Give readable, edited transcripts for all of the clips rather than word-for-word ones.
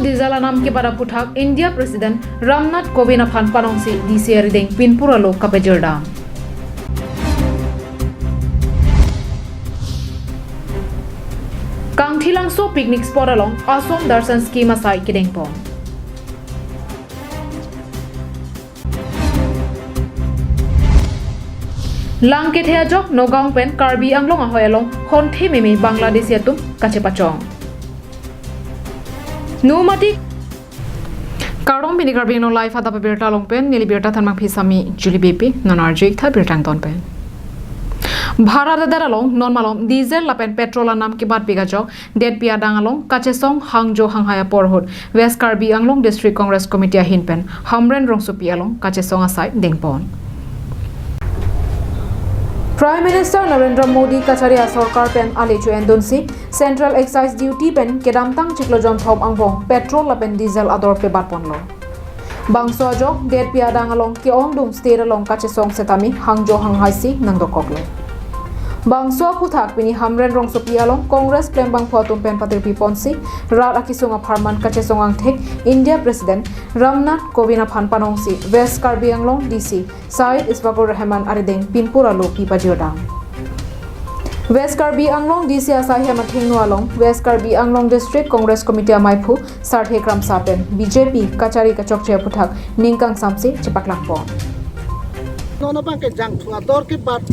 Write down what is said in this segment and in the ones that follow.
diesel anam ke pada puthak India President Ramnath Kovind aphan panong si DCR deng pinpura lo kapejorda. Kang Thilangso picnic spot along Asom Darshan scheme asai Kidengpong. Langket Heajok Nogaung Pen Karbi Anglong Ahoyalong Honte Mimi Bangladesh Yatum Kachepachong. Numati Karong Bini Karbi no life ada Birta Long Pen Nili Birta Thanmang Phisami Juli BP Nanarjik Tha Birtang Ton Pen. Bharat Daralong non malom diesel lapen petrol anam ke bad bigajok dead pia dangalong Kachesong Hangjo Hanghaya Porhut West Karbi Anglong District Congress Committee Hinpen Hamren Rongsupi along Kachesong asai Dengpon. Prime Minister Narendra Modi Kacharia Sarkar pen alichu endonsi Central Excise Duty pen kedamtang chiklojom thom angbong petrol lapen diesel ador pe batponlo. Bangso ajok dead pia dangalong ke ongdum state along Kachesong setami Hangjo Hanghaisi nangdokoklo. Bangso puthak pini Hamren Rongsopi along Congress plembang photum pen patir piponsi rat akisunga pharman Kachesong angthek India President Ramnath Kovind aphan panongsi West Karbi Anglong DC Syed Iswakur Rahman arideng pinpura lo pipajodang. West Karbi Anglong DC asai hemathing no along West Karbi Anglong District Congress Committee amaipu Sarthe Kram Sapen BJP Kachari Kachok che puthak ningkang samsi chepaklakpon. Nono bangke jang thunga dor ke bat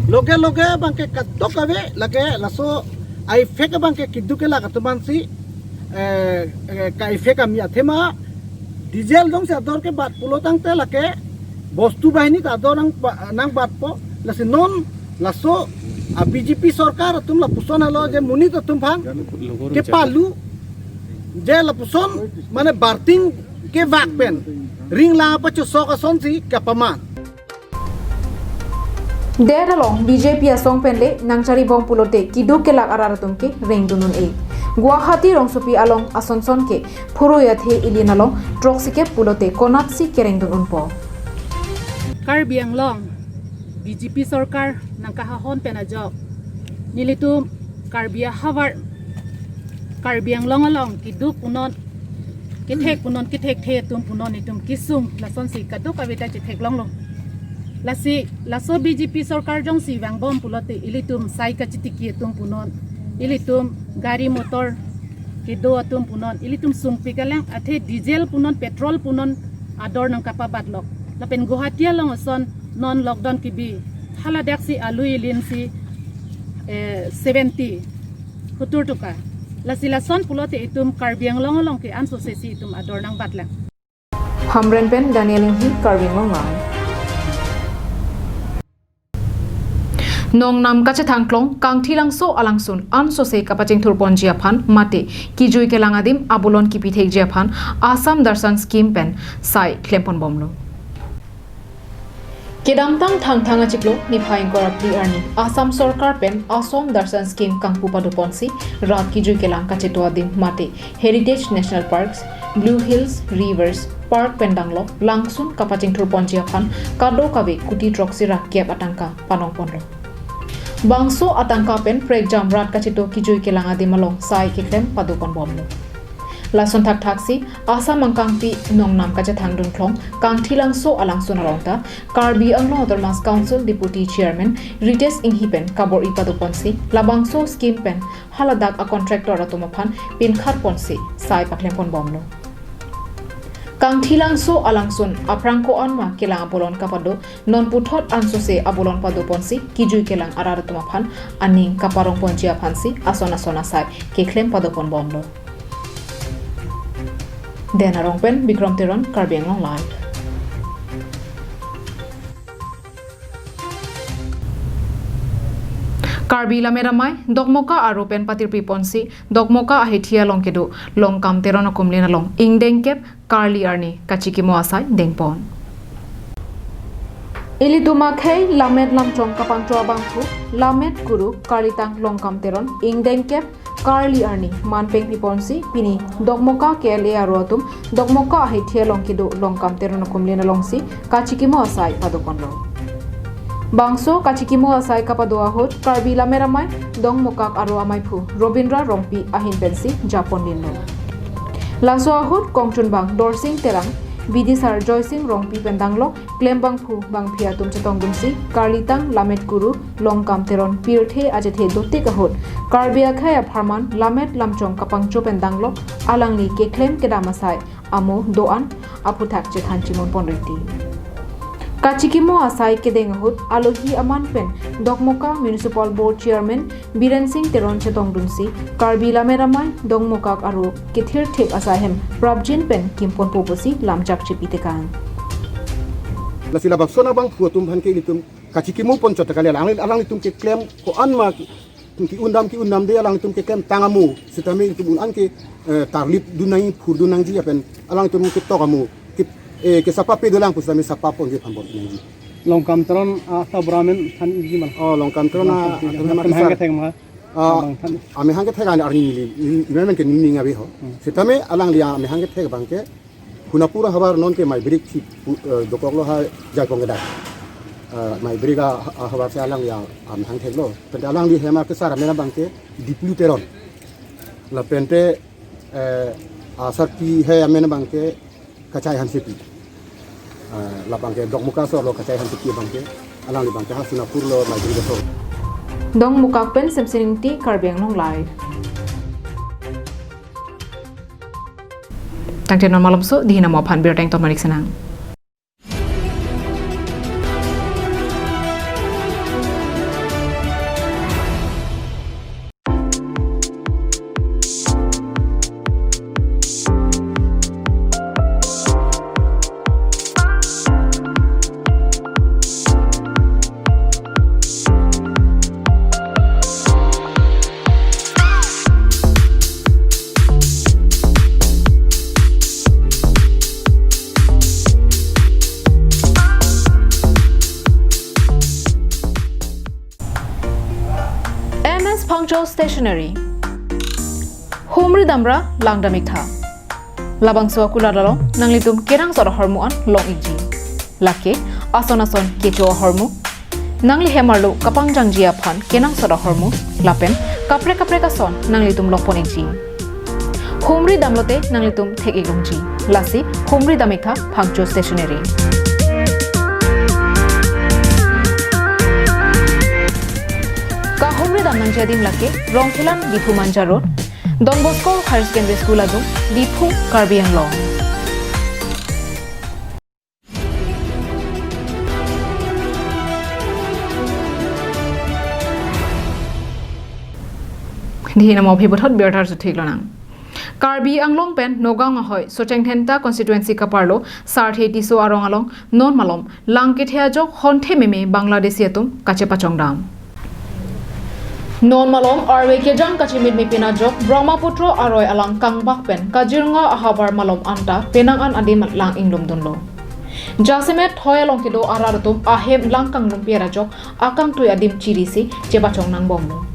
loge bangke kadok ave lage laso ai feka bangke kiduke laga tumansi kai feka mi athema diesel dong se dor ke bat pulotang te lake bostu bahini ka dor nang bat po lase non laso BJP sarkar tum la puson halo je muni to tum phang ke palu je la puson mane barting ke vak pen ring la pa chu soka sonsi kapaman. There along BJP asong penle nangchari bom pulote kidu ke lak araratum ke reng dunun e. Guwahati Rongsupi along Asonson ke Phuroyathe ilin along Troxike pulote Konatsi ke reng dunun po. Karbi Anglong BJP sarkar nangkahahon penajok nilitum Karbi Hawar Karbi Anglong along kidu punon kithek the tum punon itum kisung lason si kadu kawita chithek long laso BJP sarkar jong si wang bom pulote ilitum sai kachitiki tum punon ilitum gari motor kido atum punon ilitum sumpi kalang athe diesel punon petrol punon ador nang kapabat lok lapen Guwahati long son non lockdown kibi hala daksi alu ilin si 70 hutur tuka lasilason pulote itum Karbi Anglong long ke anso sesi itum ador nang batlang Hamren pen Daniel Inghi Karbi Anglong Nong nam kache thangklong Kang Thilangso alangsun anso se kapaching thurpon jiaphan mate kijui kelangadim abulon kipithek jiaphan Assam Darshan scheme pen sai klempon bomlo kedamtang thangthanga chiklo niphaing korapli arni Assam sarkar pen Assam Darshan scheme kangpu paduponsi rat kijui kelang kache toadim mate Heritage National Parks Blue Hills Rivers Park pendanglo langsun kapaching thurpon jiaphan kado kabe kuti troxi rak kep atangka panong ponlo Bangso atangka pen prek jam rat kachito kijui kelanga di malong sai kiklem padukon bomlo. Lason thak thaksi Assam angkangpi nong nam kacha thangdun klong Kang Thilangso alangso narongta Karbi Anglong Autonomous Council Deputy Chairman Ritesh Inghipen kabor ipaduponsi labangso scheme pen haladak a contractor atomaphan pin kharponsi sai paklempon bomlo. Kang Thilangso alangsun aprangko anma kelang abolon kapado non puthot anso se abolon padoponsi kijui kelang araratuma aning kaparong ponjia phansi asona sai keklem padopon bomlo denarong pen Bikram Teron Karbi Anglong live Karbi lameramai dogmoka aropen patir piponsi dogmoka ahithia longkedu longkam teron kumlina long ingdengkep Karli arni kachikimo asai dengpon Ilituma khei lamet lamchong kapang chwa bangphu lamet guru Karlitang longkam teron ingdengkep Karli arni manpeng piponsi pini dogmoka kele arotum dogmoka ahithia longkedu longkam teron kumlina longsi kachikimo asai padokonlo Bangso kachikimo asai kapadoa hot Karbi lameramai dong mokak aro amaipu Robindra Rompi ahin pensi Japon linlo Laso ahut kongchun bang dorsing terang Bidisar Joysing Rongpi Pendanglo Klembang Phu Bang Phia Tum Chetong Dumsi Karlitang Lamet Guru Longkam Teron Pirthe Ajethe Dotte Kahut Karbia Khaya Pharman Lamet Lamchong Kapangcho Pendanglo Alangli Ke Klem Kedamasai Amo Doan Aputhak Chethan Chimon Ponriti Kachikimo Asai Kedengahut Alohi Aman Pen Dokmoka Municipal Board Chairman Biren Singh Teron Chetong Dumsi Karbi Lameramai Dongmokak Aru Kithir Thep Asahem Prabjin Pen Kimpon Poposi Lamchak Chipitekan La sila baksona bang fuatum han ke litum kachikimo poncho takale alang litum ke claim ko anma ki undam de alang litum ke claim tangamu sitame litum an ke tarlip dunai furdunang ji apen alang litum ke tokamu ke sapa pe dolang pusami sapa pon ge pambon ji longkam tron ata bramen han igi man oh longkam tron hang theng ma ame hang ke thega ni arni ni men ke ni ngabe ho sitame alang lia ame hang ke thega bangke Hunapura habar non ke mai break thi dokoklo ha jai pongeda mai brega habar se alang ya am hang theglo pen alang di hema ke sara mena bangke dipluteron la pente asar ki he amena bangke kacai han sepi la bangke dokmuka so lo kacai han sepi bangke alang di bangke ha Hunapur lo mai brega so Dong Mukak Pen Semsinti Karbiang Long Live Tang tenon malam so di hina mo phan bir tang ton manik senang Pangcho Stationery Humri Damra Langdamik Tha Labang Suwa Kuladalo Nanglitum Kerang Sora Hormuan Long Iji Lake Asonason Kecho Hormu Nangli Hemarlo Kapangjang Jia Phan Kenang Sora Hormu Lapen Kapre Kason Nanglitum Lokpon Iji Humri Damlote Nanglitum Thek Ilungji Lasi Humri Damik Tha Pangcho Stationery Humri Damnang Jadim Lake, Rongkhilan Dipu Manja Road, Don Bosco Higher Secondary School Adum, Dipu Karbiang Long. Dihina mo phibothot berthar su thik lonang. Karbi Anglong Pen Nogang Ahoy Sochengthenta constituency kaparlo Sarthe Tiso Arong Along Non Malom Langkethia Jok Honthe Meme Bangladesiatum Kachepachongdam Non Malom Arwe Kejang Kachimid Mipina Jok Brahmaputra Aroy Alang Kangbak Pen Kajirnga Ahabar Malom Anta Penangan Adim Lang Inglum Dunlo Jasimet Hoyalong Kido Ararutum Ahem Lang Kanglum Piera Jok Akang Tuy Adim Chirisi Chepachong Nang Bomu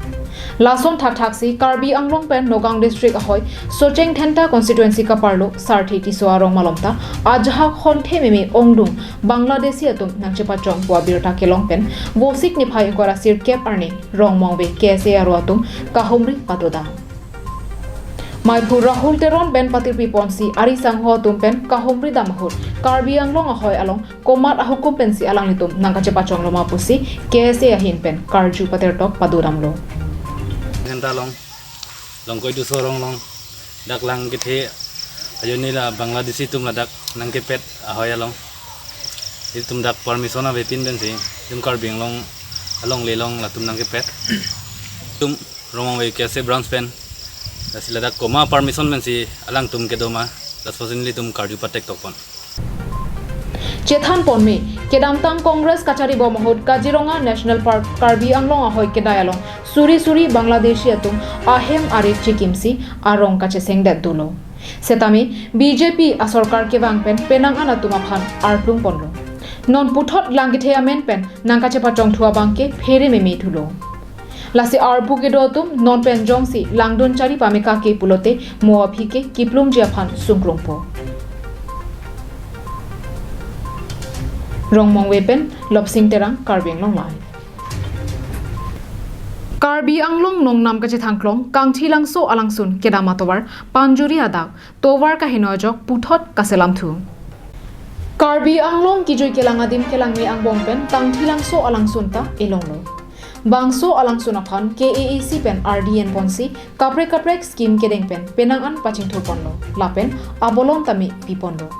Lason Thathaksi Karbi Anglong Pen Nogang District Ahoy Sochengthenta constituency kaparlo Sarthe Tiso Arong Malomta Ajha Honthe Meme Ongdung Bangladesiatum Nangchepachong Pua Birta Kelong Pen Vosik Niphai Kora Sir Kep Arni Rong Mongbe KSA Aruatum Kahumri Patoda Maipur Rahul Teron Ben Patir Piponsi Ari Sangho Tumpen Kahumri Damahur Karbi Anglong Ahoy Along Komat Ahukum Pensi Alang Litum Nangkachepachong Lomapusi KSA Ahin Pen Karju Patertok Paduramlo Ngenta long koi du sorong long dak lang kithe ajoni la Bangladeshi tum ladak nang ke pet ahoy along tum dak permission ave tin ben si tum Karbing long along le long la tum nang ke pet tum romong ve kese branch pen sila dak koma permission ben si alang tum ke doma das possibly tum karju patek tokpon Chethan Ponmi Kedamtang Congress Kachari Bomohod Kajironga National Park Karbi Anglong Ahoy Kedayalong Suri Bangladeshiatum Ahem Arif Chikimsi Arong Kache Sengdet Dulo Setami BJP Asorkar Kevangpen Penang Anatumaphan Arplung Ponlo Non Puthot Langithea Menpen Nangkache Pachong Thua Bangke Phere Meme Thulo Lasi Arbu Kedotum Non Pen Jongsi Langdon Chari Pameka Ke Pulote Moapike Kiplum Jiaphan Sungrungpo Rongmong Wepen Lopsing Terang Karbiang Long Live Karbi Anglong nong nam kache thangklong kangthi langso alangsun kedama towar panjuri adak towar ka hinojok puthot kaselam thu Karbi Anglong kijoi kelangadim kelangme angbong pen kangthi langso alangsun ta elonglo Bangso alangsun aphan KAAC pen RDN ponsi kaprek scheme kedeng pen penangan paching thuponlo lapen abolon tami pipondo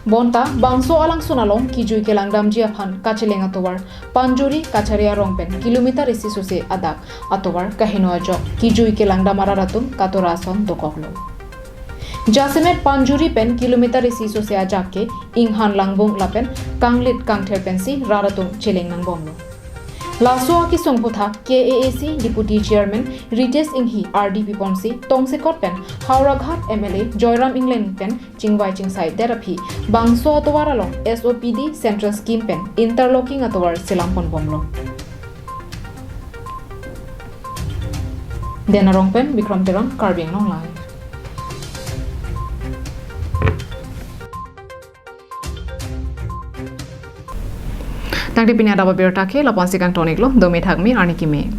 Bonta bangso alang sunalong kijui kelang damji aphan kachelenga towar panjuri kacharia rongpen kilometer isi sose adak atowar kahino ajok kijui kelang damararatum katorason dokoklo Jasimet panjuri pen kilometer isi sose ajakke inghan langbong lapen kanglit kangther pensi raratum cheleng nangbonglo Laso aki songpotha KAAC Deputy Chairman Ritesh Inghi RDP Ponsi Tongsekot pen Hauraghat MLA Joyram England pen Chingwai Chingsai therapy Bangso atowar along SOPD Central Scheme pen Interlocking atowar Selampon Bomlo Denarong pen Bikram Terang Karbi Anglong Live Tang di pinya dapat bertakhe lapon sikang tonik lo domi thakmi arni kime